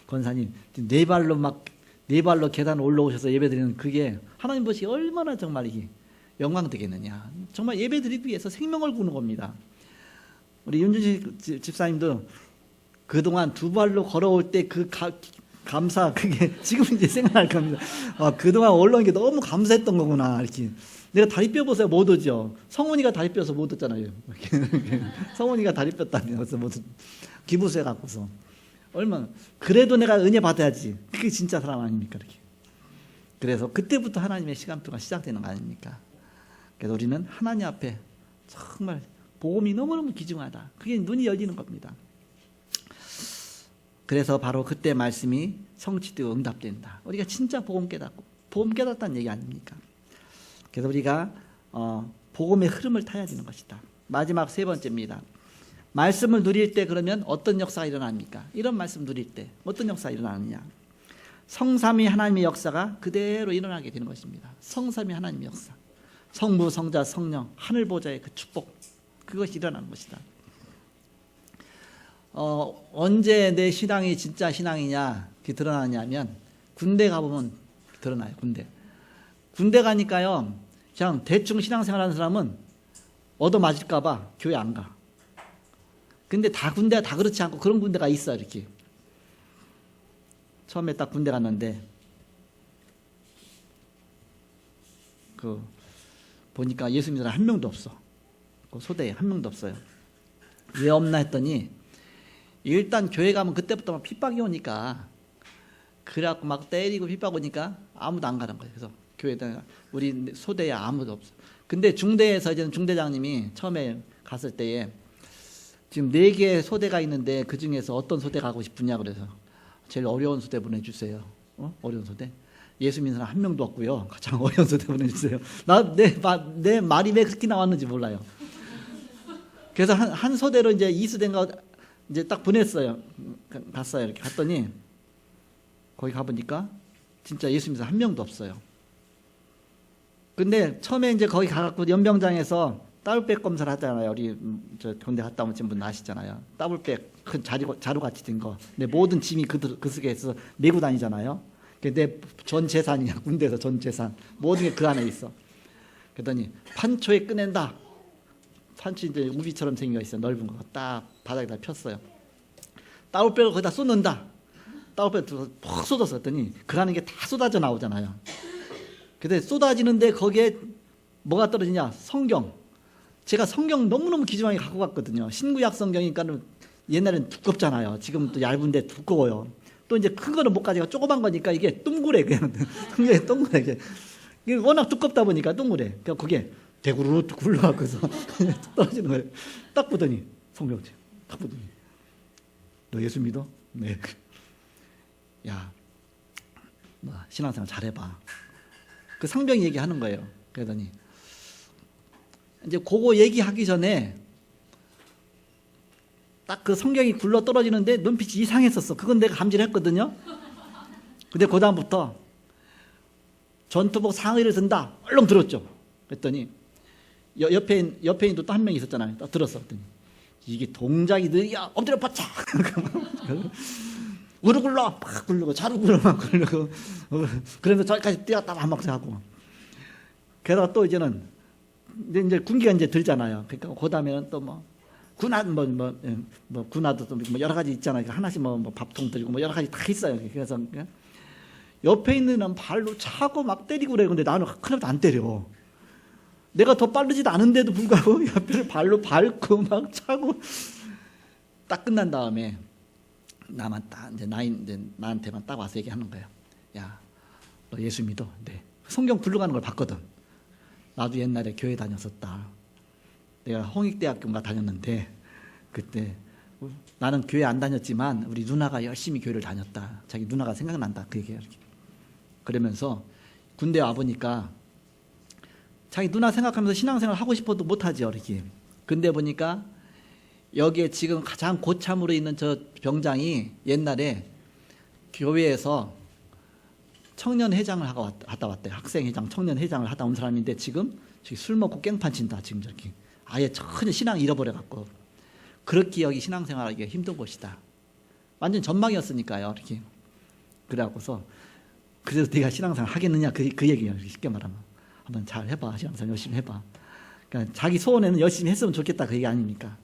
권사님 네 발로 계단 올라오셔서 예배드리는 그게 하나님 보시기에 얼마나 정말 이게 영광되겠느냐. 정말 예배드리기 위해서 생명을 구는 겁니다. 우리 윤준식 집사님도 그동안 두 발로 걸어올 때 그 감사 그게 지금 이제 생각날 겁니다. 그동안 올라온 게 너무 감사했던 거구나 이렇게. 내가 다리 뼈 보세요 못 오죠. 성훈이가 다리 뼈서 못 오잖아요. 성훈이가 다리 뼈다니 어서 못 기부세 갖고서 얼마나 그래도 내가 은혜 받아야지. 그게 진짜 사람 아닙니까 이렇게. 그래서 그때부터 하나님의 시간표가 시작되는 거 아닙니까? 그래서 우리는 하나님 앞에 정말 복음이 너무너무 귀중하다. 그게 눈이 열리는 겁니다. 그래서 바로 그때 말씀이 성취되고 응답된다. 우리가 진짜 복음 깨닫다는 얘기 아닙니까? 그래서 우리가 복음의 흐름을 타야 되는 것이다. 마지막 세 번째입니다. 말씀을 누릴 때 그러면 어떤 역사가 일어납니까? 이런 말씀 누릴 때 어떤 역사가 일어나느냐? 성삼위 하나님의 역사가 그대로 일어나게 되는 것입니다. 성삼위 하나님의 역사. 성부, 성자, 성령, 하늘 보좌의 그 축복. 그것이 일어나는 것이다. 언제 내 신앙이 진짜 신앙이냐 드러나냐면 군대 가보면 드러나요. 군대 가니까요 그냥 대충 신앙생활하는 사람은 얻어맞을까 봐 교회 안 가. 근데 다 군대가 다 그렇지 않고 그런 군대가 있어. 이렇게 처음에 딱 군대 갔는데 그 보니까 예수 믿는 사람 한 명도 없어. 그 소대에 한 명도 없어요. 왜 없나 했더니 일단 교회 가면 그때부터 막 핍박이 오니까 그래갖고 막 때리고 핍박 오니까 아무도 안 가는 거예요. 그래서 교회에 우리 소대에 아무도 없어. 근데 중대에서 이제는 중대장님이 처음에 갔을 때에 지금 4개의 소대가 있는데 그 중에서 어떤 소대 가고 싶으냐 그래서 제일 어려운 소대 보내주세요. 어려운 소대. 예수 믿는 사람 한 명도 없고요. 가장 어려운 소대 보내주세요. 내 말이 왜 그렇게 나왔는지 몰라요. 그래서 한 소대로 이제 이수대인가 이제 딱 보냈어요. 갔어요. 이렇게 갔더니 거기 가보니까 진짜 예수 믿는 사람 한 명도 없어요. 근데 처음에 이제 거기 가갖고 연병장에서 더블백 검사를 하잖아요. 우리 저 군대 갔다 오신 분 아시잖아요. 더블백 큰 자루같이 된 거. 내 모든 짐이 그 속에 있어서 메고 다니잖아요. 내 전 재산이야. 군대에서 전 재산 모든 게 그 안에 있어. 그랬더니 판초에 꺼낸다. 판초 이제 우비처럼 생긴 거 있어요. 넓은 거 딱 바닥에다 폈어요. 더블백을 거기다 쏟는다. 더블백을 푹 쏟았어. 했더니 그 안에 게 다 쏟아져 나오잖아요. 근데 쏟아지는데 거기에 뭐가 떨어지냐? 성경. 제가 성경 너무너무 귀중하게 갖고 갔거든요. 신구약 성경이니까는 옛날엔 두껍잖아요. 지금 또 얇은데 두꺼워요. 또 이제 큰 거는 못 가져가 조그만 거니까 이게 둥그래 그냥 성경이 둥그래. 이게 워낙 두껍다 보니까 둥그래. 그냥 그게 대구르르 굴러가고서 떨어지는 거예요. 딱 보더니 성경책. 딱 보더니 너 예수 믿어? 네. 야, 너 신앙생활 잘해봐. 그 상병이 얘기하는 거예요. 그러더니 이제 그거 얘기하기 전에 딱 그 성경이 굴러 떨어지는데 눈빛이 이상했었어. 그건 내가 감지를 했거든요. 근데 그 다음부터 전투복 상의를 든다. 얼렁 들었죠. 그랬더니 옆에 있는 또 한 명 있었잖아요. 딱 들었어. 그랬더니 이게 동작이 느려. 엎드려 바짝. 우르 굴러 막 굴르고 자루 굴러 막 굴르고 그러면서 저기까지 뛰었다 막 하고. 게다가 또 이제는 이제 군기가 이제 들잖아요. 그러니까 그 다음에는 또 뭐 군화 군화도 또 뭐 여러 가지 있잖아요. 하나씩 뭐 밥통 들고 뭐 여러 가지 다 있어요. 그래서 옆에 있는 애는 발로 차고 막 때리고 그래. 근데 나는 큰일도 안 때려. 내가 더 빠르지도 않은데도 불구하고 옆에를 발로 밟고 막 차고 딱 끝난 다음에 나만 딱 이제 나한테만 딱 와서 얘기하는 거예요. 야, 너 예수 믿어? 네. 성경 굴러가는 걸 봤거든. 나도 옛날에 교회 다녔었다. 내가 홍익대학교인가 다녔는데 그때 나는 교회 안 다녔지만 우리 누나가 열심히 교회를 다녔다. 자기 누나가 생각난다. 그 얘기예요. 그러면서 군대 와보니까 자기 누나 생각하면서 신앙생활 하고 싶어도 못하죠. 이렇게. 근데 보니까 여기에 지금 가장 고참으로 있는 저 병장이 옛날에 교회에서 청년회장을 하다 왔대요. 학생회장, 청년회장을 하다 온 사람인데 지금 술 먹고 깽판 친다. 지금 저렇게. 아예 전혀 신앙 잃어버려갖고. 그렇게 여기 신앙생활하기가 힘든 곳이다. 완전 전망이었으니까요. 이렇게. 그래갖고서 그래서 네가 신앙생활 하겠느냐 그 얘기예요. 쉽게 말하면. 한번 잘 해봐. 신앙생활 열심히 해봐. 그러니까 자기 소원에는 열심히 했으면 좋겠다 그 얘기 아닙니까?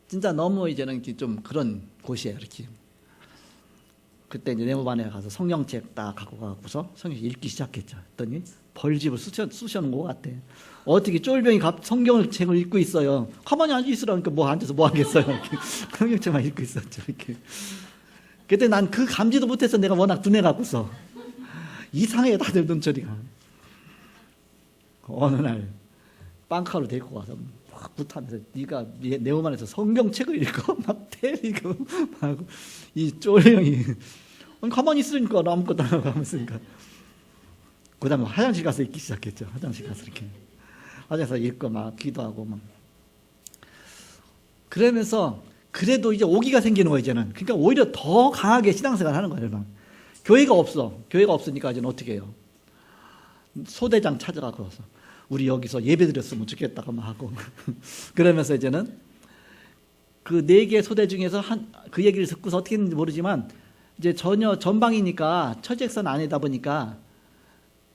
진짜 너무 이제는 좀 그런 곳이에요. 이렇게. 그때 이제 네모반에 가서 성경책 딱 갖고 가고서 성경 읽기 시작했죠. 그랬더니 벌집을 쑤셔놓은 것 같아. 어떻게 쫄병이 성경책을 읽고 있어요. 가만히 앉아 있으라니까 뭐 앉아서 뭐 하겠어요. 성경책만 읽고 있었죠. 이렇게. 그때 난 그 감지도 못해서 내가 워낙 둔해 갖고서 이상해 다들 눈초리가. 어느 날 빵카로 데리고 가서 막 굿하면서 네가 네모반에서 성경책을 읽어 막 때리고 막 이 쫄병이 가만히 있으니까 아무것도 안 하고 있으니까 그 다음에 화장실 가서 읽기 시작했죠. 화장실 가서 이렇게 화장실에서 읽고 막 기도하고 막 그러면서 그래도 이제 오기가 생기는 거예요. 이제는. 그러니까 오히려 더 강하게 신앙생활 하는 거예요. 막. 교회가 없으니까 이제는 어떻게 해요? 소대장 찾아가서 우리 여기서 예배 드렸으면 좋겠다고 막 하고 그러면서 이제는 그 4개 소대 중에서 그 얘기를 듣고서 어떻게 했는지 모르지만 이제 전혀 전방이니까 처직선 안에다 보니까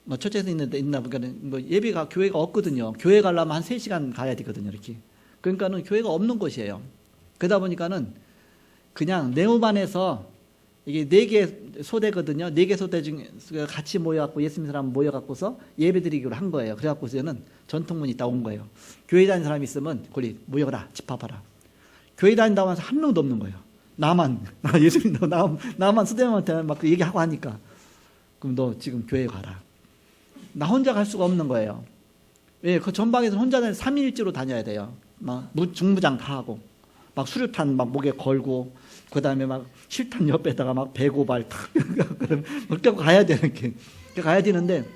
뭐 처직선 있나 보니까 뭐 예배가 교회가 없거든요. 교회 가려면 한 3시간 가야 되거든요. 이렇게. 그러니까는 교회가 없는 곳이에요. 그러다 보니까는 그냥 네모반에서 이게 4개 소대거든요. 4개 소대 중에 같이 모여갖고 예수 믿는 사람 모여갖고서 예배 드리기로 한 거예요. 그래갖고서는 전통문이 딱 온 거예요. 교회 다니는 사람이 있으면 거기 모여라, 집합하라. 교회 다닌다고 해서 한 명도 없는 거예요. 나만, 예수 믿는 나만 수대장한테 막 얘기하고 하니까. 그럼 너 지금 교회 가라. 나 혼자 갈 수가 없는 거예요. 왜? 그 전방에서 혼자 3일째로 다녀야 돼요. 막 중무장 다 하고. 막 수류탄 막 목에 걸고 그 다음에 막 실탄 옆에다가 막 배고발 탁 그렇게 가야 되는 게 가야 되는데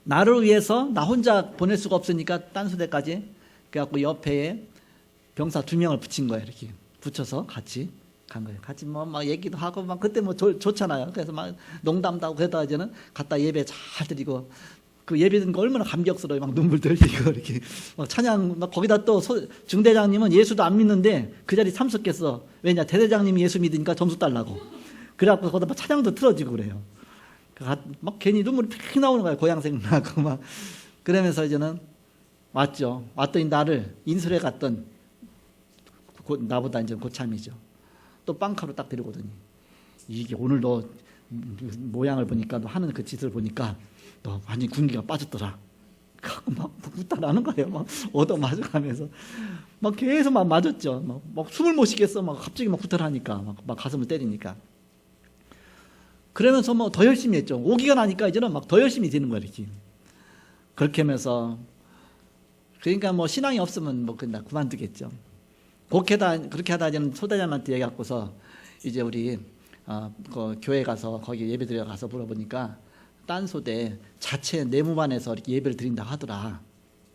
나를 위해서 나 혼자 보낼 수가 없으니까 딴 수대까지 그래갖고 옆에 병사 2명을 붙인 거예요. 이렇게 붙여서 같이 간 거예요. 같이 뭐 막 얘기도 하고 막 그때 뭐 좋잖아요. 그래서 막 농담도 하고 그러다가 이제는 갔다 예배 잘 드리고 그 예배 드린 거 얼마나 감격스러워요. 막 눈물 흘리고 이렇게 막 찬양 막 거기다 또 중대장님은 예수도 안 믿는데 그 자리 참석했어. 왜냐 대대장님이 예수 믿으니까 점수 달라고. 그래갖고 거기다 막 찬양도 틀어지고 그래요. 막 괜히 눈물이 픽 나오는 거예요. 고향 생각나고 막 그러면서 이제는 왔죠. 왔더니 나를 인술에 갔던 나보다 이제 고참이죠. 또 빵카로 딱 데리고 오더니 이게 오늘 너 모양을 보니까 너 하는 그 짓을 보니까 너 완전히 군기가 빠졌더라. 막 웃다라는 거예요. 막 얻어 맞아가면서 막 계속 막 맞았죠. 막 숨을 못 쉬겠어. 막 갑자기 막 구타하니까 막 가슴을 때리니까. 그러면서 뭐 더 열심히 했죠. 오기가 나니까 이제는 막 더 열심히 되는 거예요. 이렇게. 그렇게 하면서 그러니까 뭐 신앙이 없으면 뭐 그냥 그만두겠죠. 그렇게 하다 이제는 소대장한테 얘기하고서 이제 우리 그 교회 가서 거기 예배 드려 가서 물어보니까 딴 소대 자체 네모반에서 이렇게 예배를 드린다고 하더라.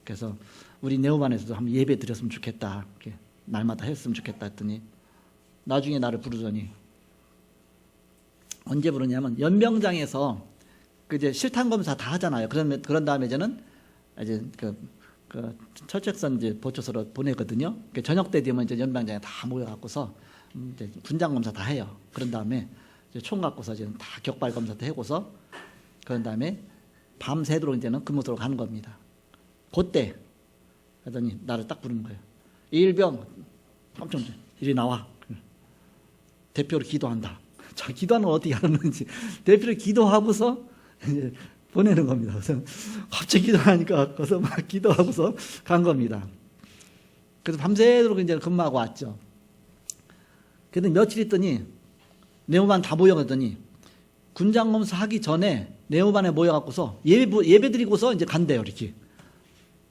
그래서 우리 네모반에서도 한번 예배 드렸으면 좋겠다. 이렇게 날마다 했으면 좋겠다 했더니 나중에 나를 부르더니 언제 부르냐면 연병장에서 그 이제 실탄 검사 다 하잖아요. 그런 다음에 이제는 이제 그 철책선 이제 보초소로 보내거든요. 저녁 때 되면 이제 연병장에 다 모여갖고서 이제 군장 검사 다 해요. 그런 다음에 이제 총 갖고서 이제 다 격발 검사도 해고서 그런 다음에 밤새도록 이제는 근무소로 가는 겁니다. 그때 하더니 나를 딱 부르는 거예요. 일병 깜짝 놀랐어요. 이리 나와. 대표로 기도한다. 자, 기도하는 건 어떻게 하는지 대표로 기도하고서 이제 보내는 겁니다. 그래서 갑자기 기도하니까 가서 막 기도하고서 간 겁니다. 그래서 밤새도록 이제 근무하고 왔죠. 그래도 며칠 있더니 네모반 다 모여가더니 군장 검사 하기 전에 네모반에 모여갖고서 예배 드리고서 이제 간대요. 이렇게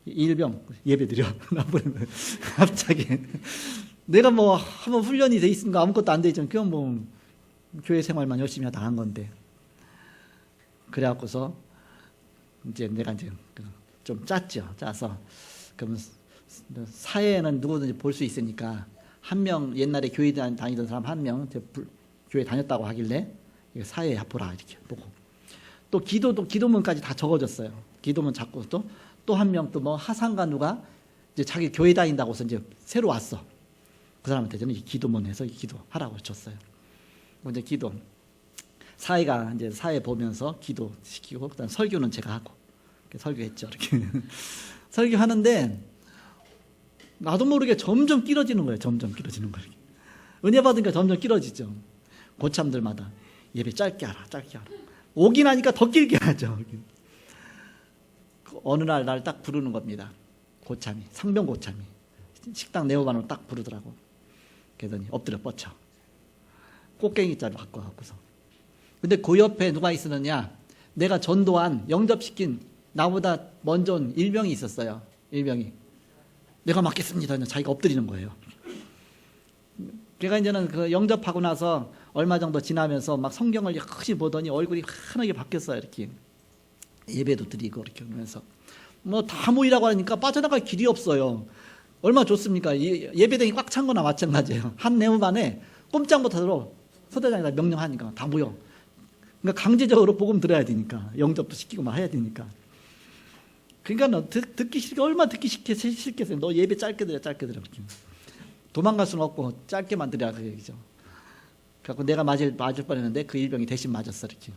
일병 예배 드려 나보는 거예요. 갑자기 내가 뭐 한번 훈련이 돼 있으니까 아무것도 안 돼 있잖아. 그냥 뭐 교회 생활만 열심히 하다 한 건데 그래갖고서 이제 내가 이제 좀 짰죠. 짜서 그러면 사회에는 누구든지 볼 수 있으니까 한 명 옛날에 교회 다니던 사람 한 명 교회 다녔다고 하길래 사회에 보라 이렇게 보고 또 기도문까지 다 적어줬어요. 기도문 잡고 또 한 명 또 뭐 하상가 누가 이제 자기 교회 다닌다고서 이제 새로 왔어. 그 사람한테 저는 이 기도문에서 기도하라고 줬어요. 이제 기도 사회가 이제 사회 보면서 기도시키고 그다음 설교는 제가 하고 설교했죠. 이렇게 설교하는데 나도 모르게 점점 길어지는 거예요. 점점 길어지는 거예요. 은혜 받으니까 점점 길어지죠. 고참들마다 예배 짧게 하라, 짧게 하라. 오긴 하니까 더 길게 하죠. 어느 날 딱 부르는 겁니다. 고참이, 상병 고참이 식당 네오반으로 딱 부르더라고. 그러더니 엎드려 뻗쳐. 꽃갱이자루 갖고 와갖고서. 근데 그 옆에 누가 있었느냐? 내가 전도한 영접시킨 나보다 먼저 온 일병이 있었어요. 일병이. 내가 맡겠습니다. 자기가 엎드리는 거예요. 걔가 이제는 그 영접하고 나서 얼마 정도 지나면서 막 성경을 역시 보더니 얼굴이 환하게 바뀌었어요. 이렇게 예배도 드리고 이렇게 하면서 뭐 다 모이라고 하니까 빠져나갈 길이 없어요. 얼마나 좋습니까? 예배당이 꽉 찬 거나 마찬가지예요. 한 내무반에 꼼짝 못하도록 소대장이 명령하니까 다 모여. 그러니까 강제적으로 복음 들어야 되니까 영접도 시키고 막 해야 되니까. 그러니까 너 듣기 싫게 얼마나 듣기 싫겠어요. 너 예배 짧게 드려 짧게 드려. 도망갈 수는 없고 짧게만 드려야 그 얘기죠. 그래서 내가 맞을 뻔했는데 그 일병이 대신 맞았어 이렇게.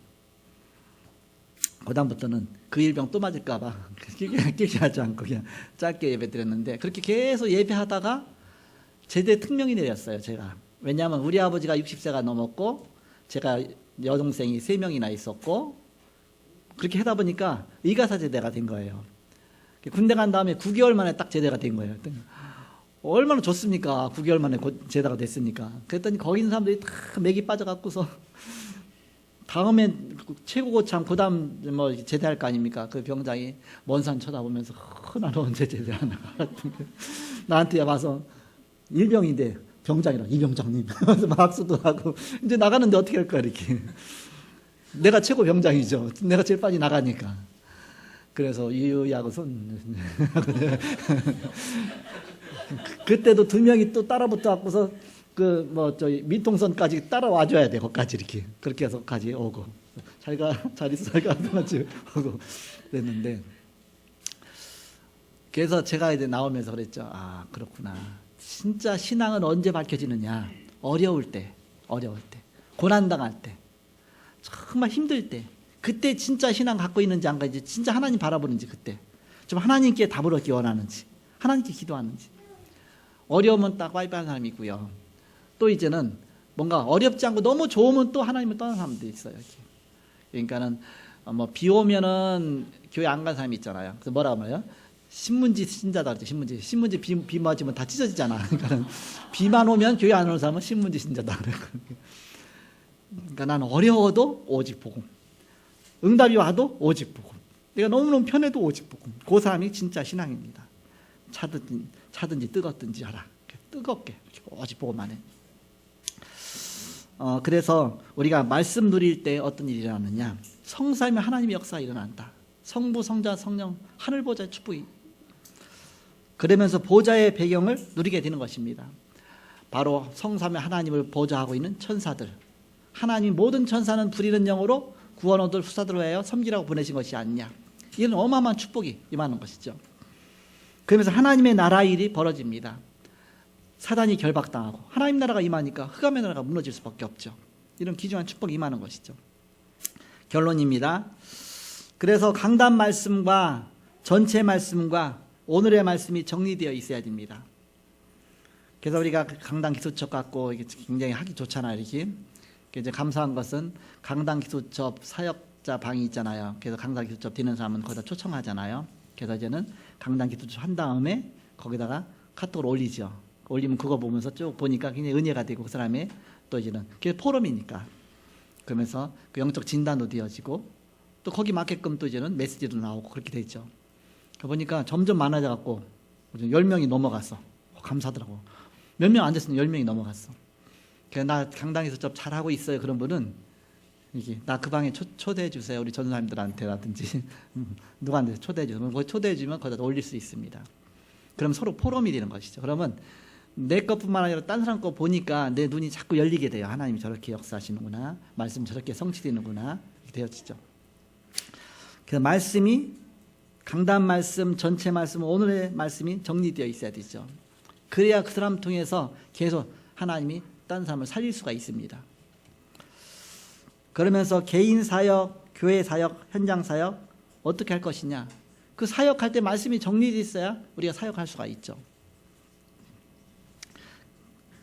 그다음부터는 그 일병 또 맞을까봐 길게 하지 않고 그냥 짧게 예배 드렸는데 그렇게 계속 예배하다가 제대 특명이 내렸어요. 제가. 왜냐하면 우리 아버지가 60세가 넘었고 제가 여동생이 3명이나 있었고 그렇게 하다 보니까 의가사 제대가 된 거예요. 군대 간 다음에 9개월 만에 딱 제대가 된 거예요. 얼마나 좋습니까? 9개월 만에 제대가 됐으니까. 그랬더니 거기 있는 사람들이 다 맥이 빠져갖고서 다음에 최고고참 그다음 뭐 제대할 거 아닙니까? 그 병장이 먼 산 쳐다보면서 나는 언제 제대하나 나한테 와서 일병인데 병장이라 이병장님 그래서 막 악수도 하고 이제 나가는데 어떻게 할 거야 이렇게. 내가 최고 병장이죠. 내가 제일 빨리 나가니까. 그래서 유야고 손 그때도 2명이 또 따라붙어 갖고서 그 뭐 저 민통선까지 따라와줘야 돼. 거기까지 이렇게 그렇게 해서까지 오고 잘 있어 가지고 오고 그랬는데 그래서 제가 이제 나오면서 그랬죠. 아 그렇구나. 진짜 신앙은 언제 밝혀지느냐? 어려울 때, 고난 당할 때, 정말 힘들 때, 그때 진짜 신앙 갖고 있는지 안 가는지, 진짜 하나님 바라보는지 그때 좀 하나님께 답을 얻기 원하는지, 하나님께 기도하는지. 어려우면 딱 와이프하는 사람이 있고요. 또 이제는 뭔가 어렵지 않고 너무 좋으면 또 하나님을 떠나는 사람도 있어요. 이렇게. 그러니까는 뭐 비 오면은 교회 안 간 사람이 있잖아요. 그래서 뭐라고 말해요? 신문지 신자다 그러죠. 신문지 비 맞으면 다 찢어지잖아. 그러니까는 비만 오면 교회 안 오는 사람은 신문지 신자다 그래요. 그러니까 나는 어려워도 오직 복음. 응답이 와도 오직 복음. 내가 너무너무 편해도 오직 복음. 그 사람이 진짜 신앙입니다. 차든지 뜨겁든지 하라. 뜨겁게 오직 복음만 해. 그래서 우리가 말씀 누릴 때 어떤 일이 일어나느냐? 성삼위 하나님의 역사가 일어난다. 성부, 성자, 성령, 하늘 보좌의 축복이. 그러면서 보좌의 배경을 누리게 되는 것입니다. 바로 성삼위 하나님을 보좌하고 있는 천사들. 하나님 모든 천사는 부리는 영으로 구원 얻을 후사들을 위하여 섬기라고 보내신 것이 아니냐. 이런 어마어마한 축복이 임하는 것이죠. 그러면서 하나님의 나라 일이 벌어집니다. 사단이 결박당하고 하나님 나라가 임하니까 흑암의 나라가 무너질 수밖에 없죠. 이런 귀중한 축복이 임하는 것이죠. 결론입니다. 그래서 강단 말씀과 전체 말씀과 오늘의 말씀이 정리되어 있어야 됩니다. 그래서 우리가 강단 기초첩 갖고 이게 굉장히 하기 좋잖아요. 이렇게. 이제 감사한 것은 강단 기초첩 사역자 방이 있잖아요. 그래서 강단 기초첩 되는 사람은 거기다 초청하잖아요. 그래서 이제는 강단 기초첩 한 다음에 거기다가 카톡을 올리죠. 올리면 그거 보면서 쭉 보니까 굉장히 은혜가 되고 그 사람의 또 이제는 그게 포럼이니까 그러면서 그 영적 진단도 되어지고 또 거기 맞게끔 또 이제는 메시지도 나오고 그렇게 돼 있죠. 보니까 점점 많아져 갖고 10명이 넘어갔어. 감사하더라고. 몇 명 안 됐으면 10명이 넘어갔어. 그래서 나 강당에서 좀 잘하고 있어요. 그런 분은 이게 나 그 방에 초대해 주세요. 우리 전사님들한테라든지 누구한테 초대해 주면 거기 초대해 주면 거기다 올릴 수 있습니다. 그럼 서로 포럼이 되는 것이죠. 그러면 내 것뿐만 아니라 딴 사람 거 보니까 내 눈이 자꾸 열리게 돼요. 하나님이 저렇게 역사하시는구나. 말씀 저렇게 성취되는구나. 이렇게 되어지죠. 그래서 말씀이 강단 말씀, 전체 말씀, 오늘의 말씀이 정리되어 있어야 되죠. 그래야 그 사람 통해서 계속 하나님이 딴 사람을 살릴 수가 있습니다. 그러면서 개인 사역, 교회 사역, 현장 사역 어떻게 할 것이냐. 그 사역할 때 말씀이 정리되어 있어야 우리가 사역할 수가 있죠.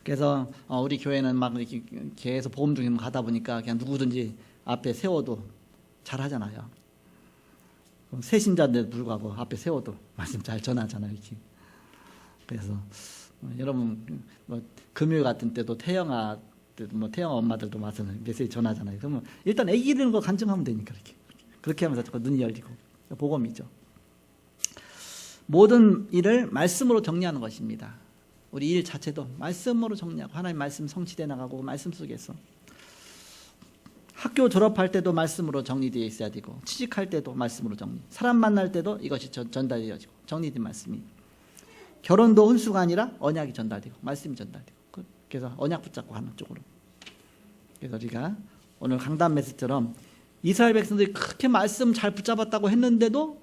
그래서 우리 교회는 막 이렇게 계속 보험 중에 가다 보니까 그냥 누구든지 앞에 세워도 잘 하잖아요. 새신자인데도 불구하고 앞에 세워도 말씀 잘 전하잖아요. 이렇게. 그래서 여러분 뭐 금요일 같은 때도 태영아 엄마들도 와서 메시지 전하잖아요. 그러면 일단 애기 이르는 거 간증하면 되니까 그렇게 하면서 자꾸 눈이 열리고 복음이죠. 모든 일을 말씀으로 정리하는 것입니다. 우리 일 자체도 말씀으로 정리하고 하나님 말씀 성취돼 나가고 말씀 속에서 학교 졸업할 때도 말씀으로 정리되어 있어야 되고 취직할 때도 말씀으로 정리, 사람 만날 때도 이것이 전달되어지고 정리된 말씀이, 결혼도 혼수가 아니라 언약이 전달되고 말씀이 전달되고, 그래서 언약 붙잡고 하는 쪽으로. 그래서 우리가 오늘 강단 메시지처럼 이스라엘 백성들이 그렇게 말씀 잘 붙잡았다고 했는데도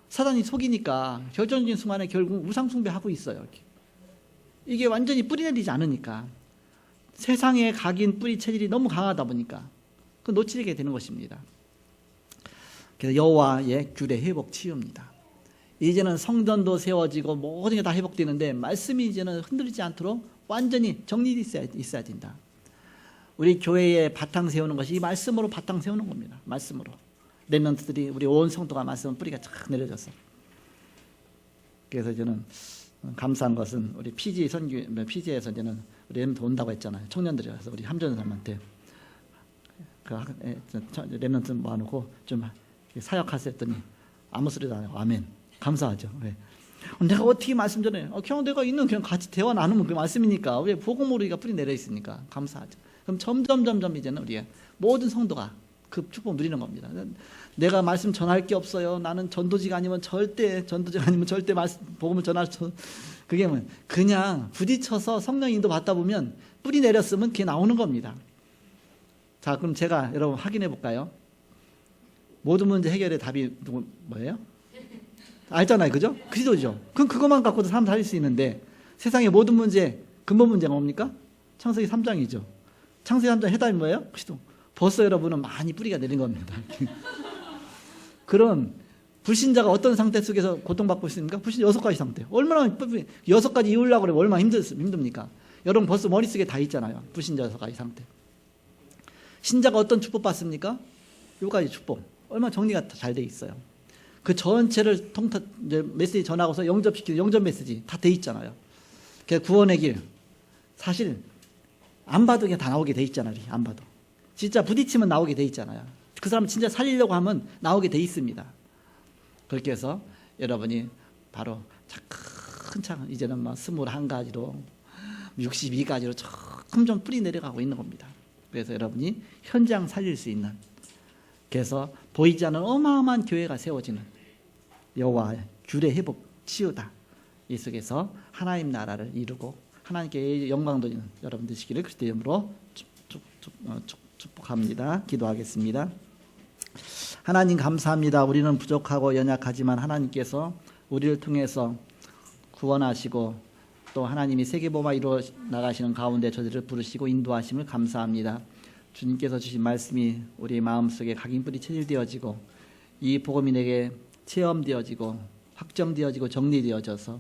사단이 속이니까 결정적인 순간에 결국 우상 숭배하고 있어요. 이렇게. 이게 완전히 뿌리 내리지 않으니까, 세상에 각인 뿌리 체질이 너무 강하다 보니까 그 놓치게 되는 것입니다. 그래서 여호와의 규례 회복 치유입니다. 이제는 성전도 세워지고 모든 게 다 회복되는데 말씀이 이제는 흔들리지 않도록 완전히 정리되어 있어야 된다. 우리 교회에 바탕 세우는 것이 이 말씀으로 바탕 세우는 겁니다. 말씀으로. 렘넌트들이 우리 온 성도가 말씀 뿌리가 쫙 내려져서. 그래서 저는 감사한 것은 우리 PG에서 이제는 우리 렘넌트 온다고 했잖아요. 청년들이 와서 우리 함전 사람한테 렘넌트 모아놓고 좀 사역하세요 했더니 아무 소리도 안 하고 아멘. 감사하죠. 왜? 내가 어떻게 말씀 전해? 그냥 내가 있는 그냥 같이 대화 나누면 그 말씀이니까. 왜 복음으로 우리가 뿌리 내려 있으니까 감사하죠. 그럼 점점 이제는 우리가 모든 성도가 그 축복 누리는 겁니다. 내가 말씀 전할 게 없어요. 나는 전도지가 아니면 절대 말씀 복음을 전할 수. 그게 뭐 그냥 부딪혀서 성령 인도 받다 보면 뿌리 내렸으면 그게 나오는 겁니다. 자, 그럼 제가 여러분 확인해 볼까요? 모든 문제 해결의 답이 뭐예요? 알잖아요, 그죠? 그리스도죠. 그럼 그것만 갖고도 사람 살릴 수 있는데 세상의 모든 문제 근본 문제가 뭡니까? 창세기 3장이죠. 창세기 3장 해답이 뭐예요? 그리스도. 벌써 여러분은 많이 뿌리가 내린 겁니다. 그런 불신자가 어떤 상태 속에서 고통받고 있습니까? 불신자 6가지 상태. 얼마나 6가지 이으려고 그러면 얼마나 힘듭니까? 여러분 벌써 머릿속에 다 있잖아요. 불신자 6가지 상태. 신자가 어떤 축복 받습니까? 6가지 축복. 얼마나 정리가 잘 돼 있어요. 그 전체를 메시지 전하고서 영접시키는 영접 메시지 다 돼 있잖아요. 구원의 길. 사실 안 봐도 그냥 다 나오게 돼 있잖아요. 안 봐도. 진짜 부딪히면 나오게 돼 있잖아요. 그 사람 진짜 살리려고 하면 나오게 돼 있습니다. 그렇게 해서 여러분이 바로 차근차근 이제는 막 21가지로 62가지로 점점 뿌리 내려가고 있는 겁니다. 그래서 여러분이 현장 살릴 수 있는, 그래서 보이지 않는 어마어마한 교회가 세워지는 여호와의 규례 회복 치유다. 이 속에서 하나님 나라를 이루고 하나님께 영광 돌리는 여러분 되시기를 그리스도의 이름으로 축복합니다. 기도하겠습니다. 하나님 감사합니다. 우리는 부족하고 연약하지만 하나님께서 우리를 통해서 구원하시고 또 하나님이 세계복음화 이루어 나가시는 가운데 저희를 부르시고 인도하심을 감사합니다. 주님께서 주신 말씀이 우리 마음속에 각인뿌리 체질되어지고 이 복음이 내게 체험되어지고 확정되어지고 정리되어져서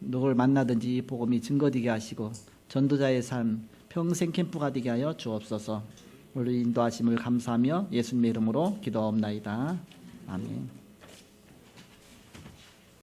누굴 만나든지 이 복음이 증거되게 하시고 전도자의 삶 평생 캠프가 되게 하여 주옵소서. 우리 인도하심을 감사하며 예수님의 이름으로 기도하옵나이다. 아멘.